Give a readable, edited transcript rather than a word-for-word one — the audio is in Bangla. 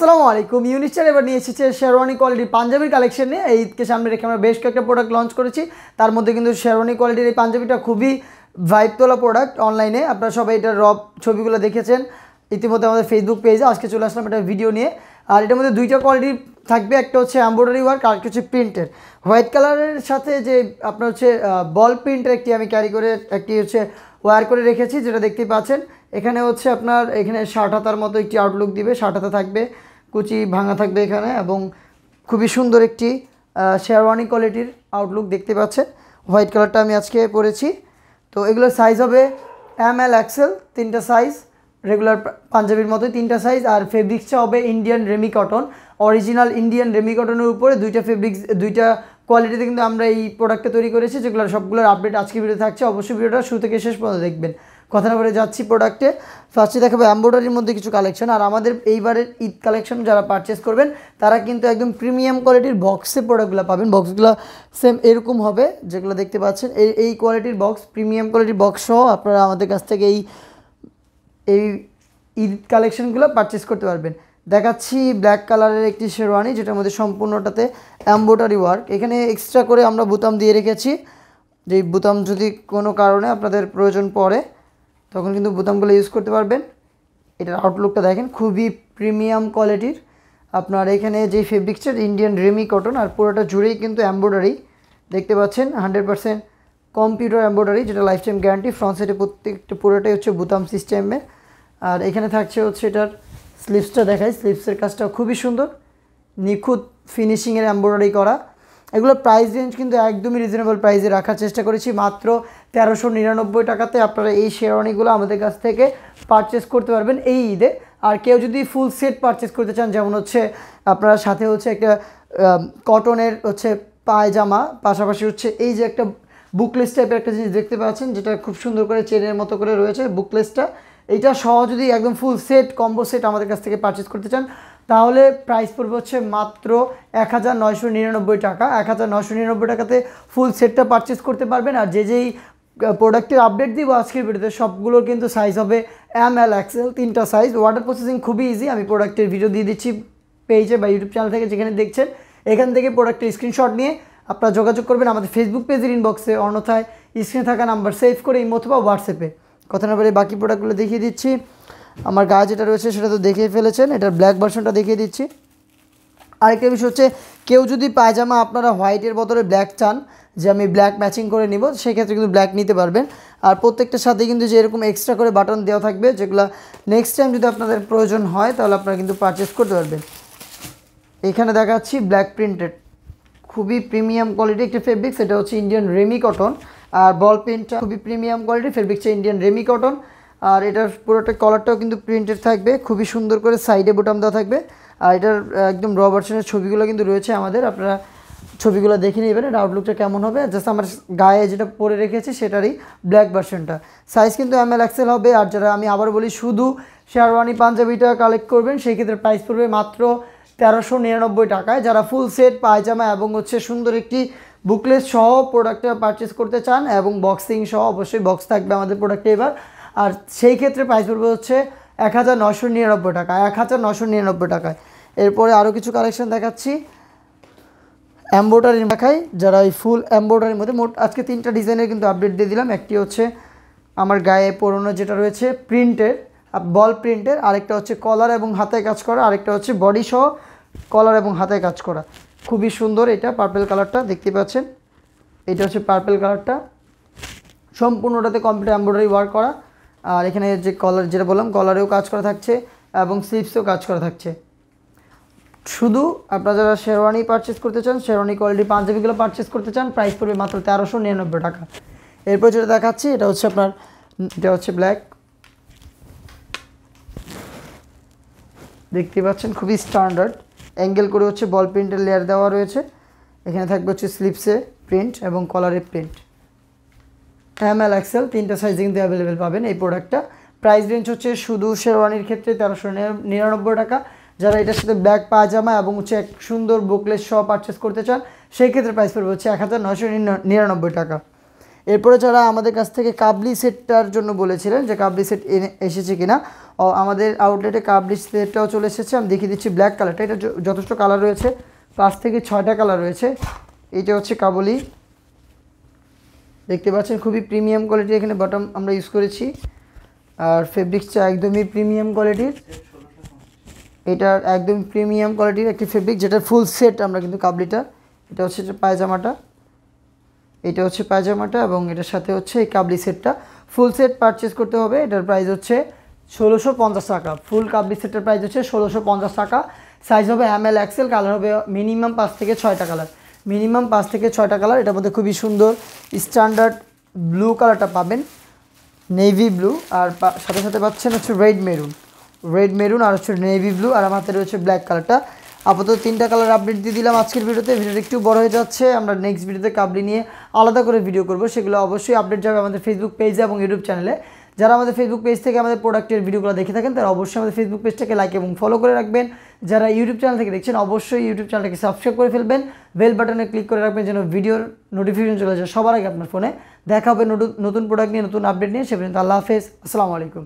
আসসালামু আলাইকুম। ইউনিস্টার এবার নিয়ে এসেছে শেরওয়ানি কোয়ালিটির পাঞ্জাবির কালেকশন নিয়ে। এই ঈদকে সামনে রেখে আমরা বেশ কয়েকটা প্রোডাক্ট লঞ্চ করেছি। তার মধ্যে কিন্তু শেরওয়ানি কোয়ালিটির এই পাঞ্জাবিটা খুবই ভাইব তোলা প্রোডাক্ট। অনলাইনে আপনারা সবাই এটার রব ছবিগুলো দেখেছেন ইতিমধ্যে আমাদের ফেসবুক পেজে। আজকে চলে আসলাম একটা ভিডিও নিয়ে। আর এটার মধ্যে দুইটা কোয়ালিটি থাকবে, একটা হচ্ছে এমব্রয়ডারি ওয়ার্ক আর একটা হচ্ছে প্রিন্টের। হোয়াইট কালারের সাথে যে আপনার হচ্ছে বল প্রিন্টের একটি আমি ক্যারি করে একটি হচ্ছে ওয়্যার করে রেখেছি, যেটা দেখতেই পাচ্ছেন। এখানে হচ্ছে আপনার এখানে শার্ট হাতার মতো একটি আউটলুক দিবে, শার্ট হাতা থাকবে, কুচি ভাঙা থাকবে এখানে, এবং খুবই সুন্দর একটি শেরওয়ানি কোয়ালিটির আউটলুক দেখতে পাচ্ছেন। হোয়াইট কালারটা আমি আজকে পরেছি। তো এগুলোর সাইজ হবে ML XL, তিনটা সাইজ, রেগুলার পাঞ্জাবির মতোই তিনটা সাইজ। আর ফেব্রিক্সটা হবে Indian ramie cotton, original Indian Remi কটনের উপরে দুইটা ফেব্রিক্স, দুইটা কোয়ালিটিতে কিন্তু আমরা এই প্রোডাক্টটা তৈরি করেছি, যেগুলোর সবগুলোর আপডেট আজকে ভিডিও থাকছে। অবশ্যই ভিডিওটা শুরু থেকে শেষ পর্যন্ত দেখবেন। কথা না বলে যাচ্ছি প্রোডাক্টে। ফার্স্টে দেখাবো এমব্রয়ডারির মধ্যে কিছু কালেকশন। আর আমাদের এইবারের ঈদ কালেকশন যারা পারচেস করবেন তারা কিন্তু একদম প্রিমিয়াম কোয়ালিটির বক্সে প্রোডাক্টগুলো পাবেন। বক্সগুলো সেম এরকম হবে যেগুলো দেখতে পাচ্ছেন, এই কোয়ালিটির বক্স, প্রিমিয়াম কোয়ালিটির বক্স সহ আপনারা আমাদের কাছ থেকে এই ঈদ কালেকশনগুলো পারচেস করতে পারবেন। দেখাচ্ছি ব্ল্যাক কালারের একটি শেরওয়ানি, যেটার মধ্যে সম্পূর্ণটাতে এমব্রয়ডারি ওয়ার্ক। এখানে এক্সট্রা করে আমরা বোতাম দিয়ে রেখেছি, যেই বোতাম যদি কোনো কারণে আপনাদের প্রয়োজন পড়ে তখন কিন্তু বোতামগুলো ইউজ করতে পারবেন। এটার আউটলুকটা দেখেন, খুবই প্রিমিয়াম কোয়ালিটির। আপনার এখানে যে ফেব্রিক্সটা ইন্ডিয়ান রেমি কটন, আর পুরোটা জুড়েই কিন্তু এমব্রয়ডারি দেখতে পাচ্ছেন। 100% কম্পিউটার এমব্রয়ডারি, যেটা লাইফ টাইম গ্যারান্টি। ফ্রন্ট সাইডে প্রত্যেকটা পুরোটাই হচ্ছে বোতাম সিস্টেমে। আর এখানে থাকছে হচ্ছে এটার স্লিভসটা দেখাই, স্লিভসের কাজটা খুবই সুন্দর, নিখুঁত ফিনিশিংয়ের এমব্রয়ডারি করা। এগুলোর প্রাইস রেঞ্জ কিন্তু একদমই রিজনেবল প্রাইসে রাখার চেষ্টা করেছি। মাত্র 1399 টাকাতে আপনারা এই শেরওয়ানিগুলো আমাদের কাছ থেকে পারচেস করতে পারবেন এই ঈদে। আর কেউ যদি ফুল সেট পারচেস করতে চান, যেমন হচ্ছে আপনারা সাথে হচ্ছে একটা কটনের হচ্ছে পায়জামা, পাশাপাশি হচ্ছে এই যে একটা বুকলেস টাইপের একটা জিনিস দেখতে পাচ্ছেন, যেটা খুব সুন্দর করে চেনের মতো করে রয়েছে বুকলেসটা, এইটা সহ যদি একদম ফুল সেট কম্বো সেট আমাদের কাছ থেকে পারচেস করতে চান তাহলে প্রাইস পড়বে হচ্ছে মাত্র 1999 টাকা। 1999 টাকাতে ফুল সেটটা পারচেস করতে পারবেন। আর যেই প্রোডাক্টের আপডেট দিব আজকের ভিডিওতে সবগুলোর কিন্তু সাইজ হবে ML XL, তিনটা সাইজ। ওয়াটার প্রসেসিং খুবই ইজি, আমি প্রোডাক্টের ভিডিও দিয়ে দিচ্ছি পেজে বা ইউটিউব চ্যানেল থেকে, যেখানে দেখছেন এখান থেকে প্রোডাক্টের স্ক্রিনশট নিয়ে আপনারা যোগাযোগ করবেন আমাদের ফেসবুক পেজের ইনবক্সে, অন্যথায় স্ক্রিনে থাকা নাম্বার সেভ করে ইমো অথবা হোয়াটসঅ্যাপে। কথা না বলে বাকি প্রোডাক্টগুলো দেখিয়ে দিচ্ছি। আমার গায়ে যেটা রয়েছে সেটা তো দেখেই ফেলেছেন, এটার ব্ল্যাক ভার্সনটা দেখিয়ে দিচ্ছি। আরেকটা বিষয় হচ্ছে, কেউ যদি পায়জামা আপনারা হোয়াইটের বদলে ব্ল্যাক চান, যে আমি ব্ল্যাক ম্যাচিং করে নিব, সেক্ষেত্রে কিন্তু ব্ল্যাক নিতে পারবেন। আর প্রত্যেকটার সাথে কিন্তু যে এরকম এক্সট্রা করে বাটন দেওয়া থাকবে, যেগুলো নেক্সট টাইম যদি আপনাদের প্রয়োজন হয় তাহলে আপনারা কিন্তু পারচেস করতে পারবেন। এখানে দেখাচ্ছি ব্ল্যাক প্রিন্টেড, খুবই প্রিমিয়াম কোয়ালিটি একটা ফেব্রিক্স। এটা হচ্ছে ইন্ডিয়ান রেমি কটন, আর বল প্রিন্টটা খুবই প্রিমিয়াম কোয়ালিটি, ফেব্রিক্সটা ইন্ডিয়ান রেমি কটন। আর এটার পুরোটা কলারটাও কিন্তু প্রিন্টেড থাকবে, খুবই সুন্দর করে সাইডে বোতাম দেওয়া থাকবে। আর এটার একদম র ভার্সনের ছবিগুলো কিন্তু রয়েছে আমাদের, আপনারা ছবিগুলো দেখে নেবেন এটা আউটলুকটা কেমন হবে। জাস্ট আমার গায়ে যেটা পরে রেখেছি সেটারই ব্ল্যাক ভার্সনটা। সাইজ কিন্তু ML XL হবে। আর যারা, আমি আবার বলি, শুধু শেরওয়ানি পাঞ্জাবিটা কালেক্ট করবেন সেই ক্ষেত্রে প্রাইস পড়বে মাত্র 1399 টাকায়। যারা ফুল সেট পায়জামা এবং হচ্ছে সুন্দর একটি বুকলেস সহ প্রোডাক্টটা পারচেস করতে চান এবং বক্সিং সহ, অবশ্যই বক্স থাকবে আমাদের প্রোডাক্টে এবার, আর সেই ক্ষেত্রে প্রাইস পড়বে হচ্ছে 1999 টাকা, 1999 টাকায়। এরপরে আরও কিছু কালেকশন দেখাচ্ছি, এমব্রয়ডারি দেখাই। যারা এই ফুল এমব্রয়ডারির মধ্যে, মোট আজকে তিনটা ডিজাইনের কিন্তু আপডেট দিয়ে দিলাম। একটি হচ্ছে আমার গায়ে পরানো যেটা রয়েছে প্রিন্টের, বল প্রিন্টের, আরেকটা হচ্ছে কলার এবং হাতে কাজ করা, আরেকটা হচ্ছে বডি সহ কলার এবং হাতে কাজ করা। খুবই সুন্দর, এটা পার্পেল কালারটা দেখতে পাচ্ছেন, এটা হচ্ছে পার্পেল কালারটা, সম্পূর্ণটাতে কম্পিউটার এমব্রয়ডারি ওয়ার্ক করা। আর এখানে যে কলার যেটা বললাম, কলারেও কাজ করা থাকছে এবং স্লিভসেও কাজ করা থাকছে। শুধু আপনারা যারা শেরওয়ানি পারচেস করতে চান, শেরওয়ানি কোয়ালিটি পাঞ্জাবিগুলো পারচেস করতে চান, প্রাইস পড়বে মাত্র 1399 টাকা। এরপর যেটা দেখাচ্ছি এটা হচ্ছে আপনার, এটা হচ্ছে ব্ল্যাক, দেখতে পাচ্ছেন খুবই স্ট্যান্ডার্ড অ্যাঙ্গেল করে হচ্ছে বল প্রিন্টের লেয়ার দেওয়া রয়েছে। এখানে থাকবে হচ্ছে স্লিভসে প্রিন্ট এবং কলারে প্রিন্ট। ML XL তিনটা সাইজে কিন্তু অ্যাভেলেবেল পাবেন এই প্রোডাক্টটা। প্রাইস রেঞ্জ হচ্ছে শুধু শেরওয়ানির ক্ষেত্রে 1399 টাকা। যারা এটার সাথে ব্ল্যাক পায়জামা এবং হচ্ছে এক সুন্দর বুকলেস সহ পারচেস করতে চান সেই ক্ষেত্রে প্রাইস পড়বে হচ্ছে 1999 টাকা। এরপরে যারা আমাদের কাছ থেকে কাবলি সেটটার জন্য বলেছিলেন যে কাবলি সেট এসেছে কিনা, আমাদের আউটলেটে কাবলি সেটটাও চলে এসেছে। আমি দেখিয়ে দিচ্ছি ব্ল্যাক কালারটা, এটা যথেষ্ট কালার রয়েছে, 5 থেকে 6টা কালার রয়েছে। এইটা হচ্ছে কাবলি, দেখতে পাচ্ছেন খুবই প্রিমিয়াম কোয়ালিটির এখানে বটম আমরা ইউজ করেছি, আর ফেব্রিক্সটা একদমই প্রিমিয়াম কোয়ালিটির। এটার একদম প্রিমিয়াম কোয়ালিটির একটি ফেব্রিক, যেটা ফুল সেট আমরা কিন্তু কাবলিটা। এটা হচ্ছে পায়জামাটা, এটা হচ্ছে পায়জামাটা, এবং এটার সাথে হচ্ছে এই কাবলি সেটটা। ফুল সেট পারচেস করতে হবে, এটার প্রাইস হচ্ছে 1650 টাকা। ফুল কাবলি সেটের প্রাইস হচ্ছে 1650 টাকা। সাইজ হবে ML XL, কালার হবে মিনিমাম 5 থেকে 6টা কালার, মিনিমাম 5 থেকে 6টা কালার। এটার মধ্যে খুবই সুন্দর স্ট্যান্ডার্ড ব্লু কালারটা পাবেন, নেভি ব্লু, আর সাথে সাথে পাচ্ছেন হচ্ছে রেড মেরুন, আর হচ্ছে নেভি ব্লু, আর আমার হাতে রয়েছে ব্ল্যাক কালারটা। আপাতত 3টা কালার আপডেট দিয়ে দিলাম আজকের ভিডিওতে। ভিডিওটা একটু বড় হয়ে যাচ্ছে, আমরা নেক্সট ভিডিওতে কাবলি নিয়ে আলাদা করে ভিডিও করব, সেগুলো অবশ্যই আপডেট যাবে আমাদের ফেসবুক পেজে এবং ইউটিউব চ্যানেলে। যারা আমাদের ফেসবুক পেজ থেকে আমাদের প্রোডাক্টের ভিডিওগুলো দেখে থাকেন তারা অবশ্যই আমাদের ফেসবুক পেজটাকে লাইক এবং ফলো করে রাখবেন। যারা ইউটিউব চ্যানেল থেকে দেখছেন অবশ্যই ইউটিউব চ্যানেলটাকে সাবস্ক্রাইব করে ফেলবেন, বেল বাটনে ক্লিক করে রাখবেন যেন ভিডিওর নোটিফিকেশন চলে যায় সবার আগে আপনার ফোনে। দেখা হবে নতুন প্রোডাক্ট নিয়ে, নতুন আপডেট নিয়ে। সে পর্যন্ত আল্লাহ হাফেজ, আসসালামু আলাইকুম।